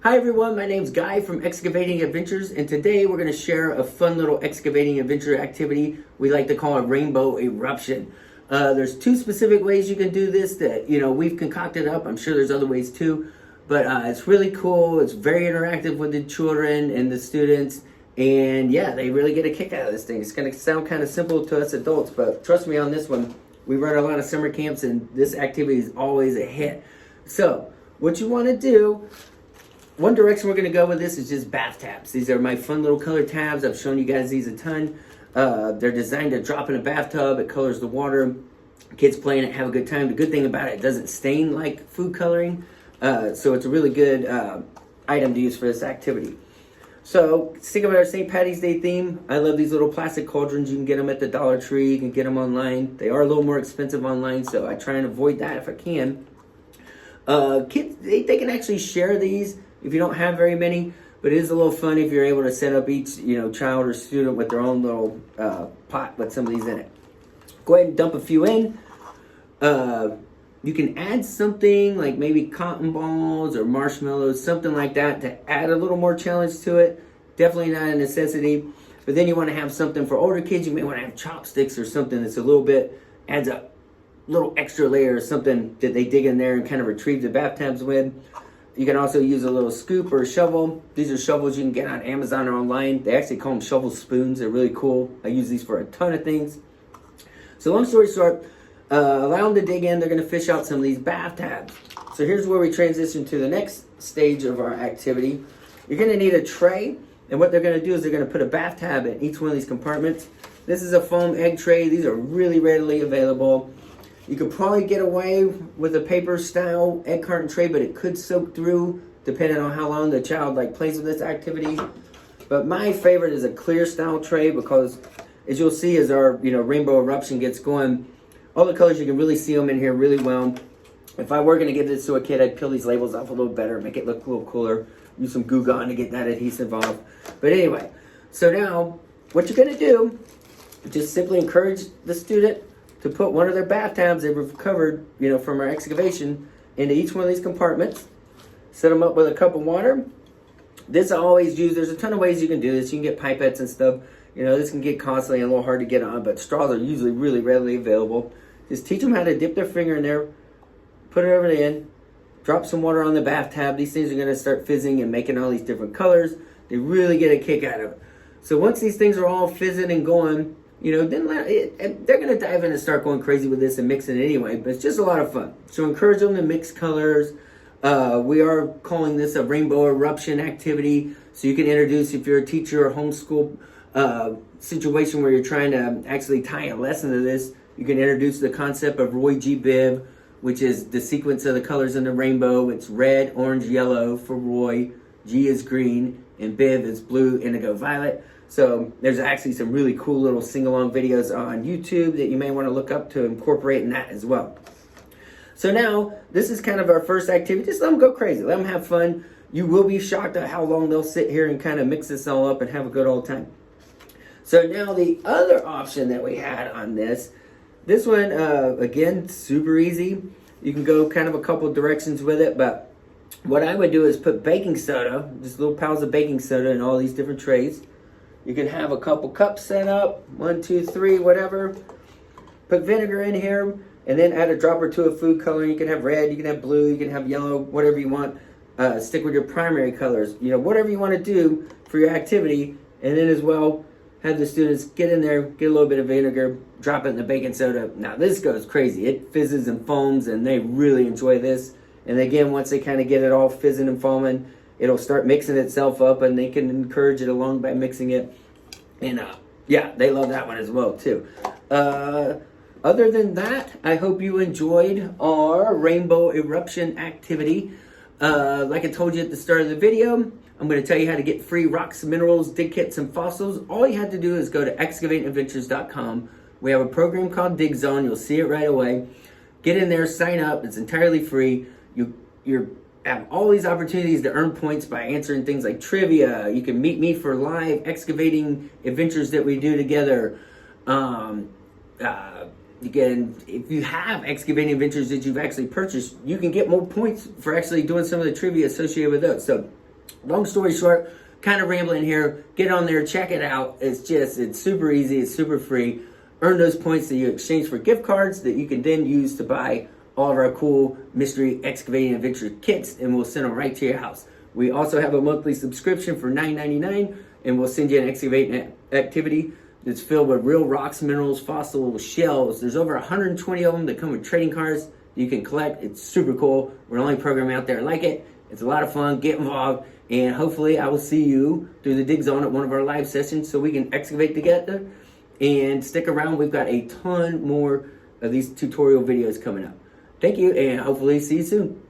Hi everyone, my name's Guy from Excavating Adventures, and today we're going to share a fun little excavating adventure activity we like to call a Rainbow Eruption. There's two specific ways you can do this that, we've concocted up. I'm sure there's other ways too, but it's really cool. It's very interactive with the children and the students, and yeah, they really get a kick out of this thing. It's going to sound kind of simple to us adults, but trust me on this one. We run a lot of summer camps, and this activity is always a hit. So, what you want to do, one direction we're going to go with this is just bath tabs. These are my fun little color tabs. I've shown you guys these a ton. They're designed to drop in a bathtub. It colors the water. Kids play in it, have a good time. The good thing about it doesn't stain like food coloring. So it's a really good item to use for this activity. So sticking with our St. Patty's Day theme, I love these little plastic cauldrons. You can get them at the Dollar Tree. You can get them online. They are a little more expensive online, so I try and avoid that if I can. Kids, they can actually share these if you don't have very many, but it is a little fun if you're able to set up each child or student with their own little pot with some of these in it. Go ahead and dump a few in. You can add something like maybe cotton balls or marshmallows, something like that, to add a little more challenge to it. Definitely not a necessity, but then you want to have something for older kids. You may want to have chopsticks or something that's a little bit, adds a little extra layer or something that they dig in there and kind of retrieve the bathtubs with. You can also use a little scoop or a shovel. These are shovels you can get on Amazon or online. They actually call them shovel spoons. They're really cool. I use these for a ton of things. So long story short, allow them to dig in. They're going to fish out some of these bath tabs. So here's where we transition to the next stage of our activity. You're going to need a tray. And what they're going to do is they're going to put a bath tab in each one of these compartments. This is a foam egg tray. These are really readily available. You could probably get away with a paper style egg carton tray, but it could soak through depending on how long the child plays with this activity. But my favorite is a clear style tray because, as you'll see as our Rainbow Eruption gets going, all the colors, you can really see them in here really well. If I were going to give this to a kid, I'd peel these labels off a little better, make it look a little cooler, use some Goo Gone to get that adhesive off. But anyway, so now what you're going to do, just simply encourage the student to put one of their bath tabs they've recovered, from our excavation into each one of these compartments. Set them up with a cup of water. This I always use. There's a ton of ways you can do this. You can get pipettes and stuff. This can get costly and a little hard to get on, but straws are usually really readily available. Just teach them how to dip their finger in there, put it over the end, drop some water on the bath tab. These things are going to start fizzing and making all these different colors. They really get a kick out of it. So once these things are all fizzing and going, then they're going to dive in and start going crazy with this and mixing it anyway, but it's just a lot of fun. So encourage them to mix colors. We are calling this a Rainbow Eruption activity, so you can introduce, if you're a teacher or homeschool situation where you're trying to actually tie a lesson to this, you can introduce the concept of Roy G. Biv, which is the sequence of the colors in the rainbow. It's red, orange, yellow for Roy, G is green, and Biv is blue, indigo, violet. So there's actually some really cool little sing-along videos on YouTube that you may want to look up to incorporate in that as well. So now, this is kind of our first activity. Just let them go crazy. Let them have fun. You will be shocked at how long they'll sit here and kind of mix this all up and have a good old time. So now the other option that we had on this one, again, super easy. You can go kind of a couple directions with it, but what I would do is put baking soda, just little piles of baking soda in all these different trays. You can have a couple cups set up, 1, 2, 3, whatever. Put vinegar in here, and then add a drop or two of food coloring. You can have red, you can have blue, you can have yellow, whatever you want. Stick with your primary colors. Whatever you want to do for your activity, and then as well, have the students get in there, get a little bit of vinegar, drop it in the baking soda. Now this goes crazy. It fizzes and foams, and they really enjoy this. And again, once they kind of get it all fizzing and foaming, it'll start mixing itself up, and they can encourage it along by mixing it. And yeah, they love that one as well too. Other than that, I hope you enjoyed our Rainbow Eruption activity. Like I told you at the start of the video, I'm going to tell you how to get free rocks, minerals, dig kits, and fossils. All you have to do is go to excavatingadventures.com. We have a program called Dig Zone. You'll see it right away. Get in there, sign up. It's entirely free. You're have all these opportunities to earn points by answering things like trivia. You can meet me for live excavating adventures that we do together. Again, if you have excavating adventures that you've actually purchased, you can get more points for actually doing some of the trivia associated with those. So Long story short, kind of rambling here. Get on there, check it out. It's super easy, it's super free. Earn those points that you exchange for gift cards that you can then use to buy all of our cool mystery excavating adventure kits, and we'll send them right to your house. We also have a monthly subscription for $9.99, and we'll send you an excavating activity that's filled with real rocks, minerals, fossils, shells. There's over 120 of them that come with trading cards you can collect. It's super cool. We're the only program out there like it. It's a lot of fun. Get involved, and hopefully I will see you through the dig zone at one of our live sessions so we can excavate together. And stick around. We've got a ton more of these tutorial videos coming up. Thank you, and hopefully see you soon.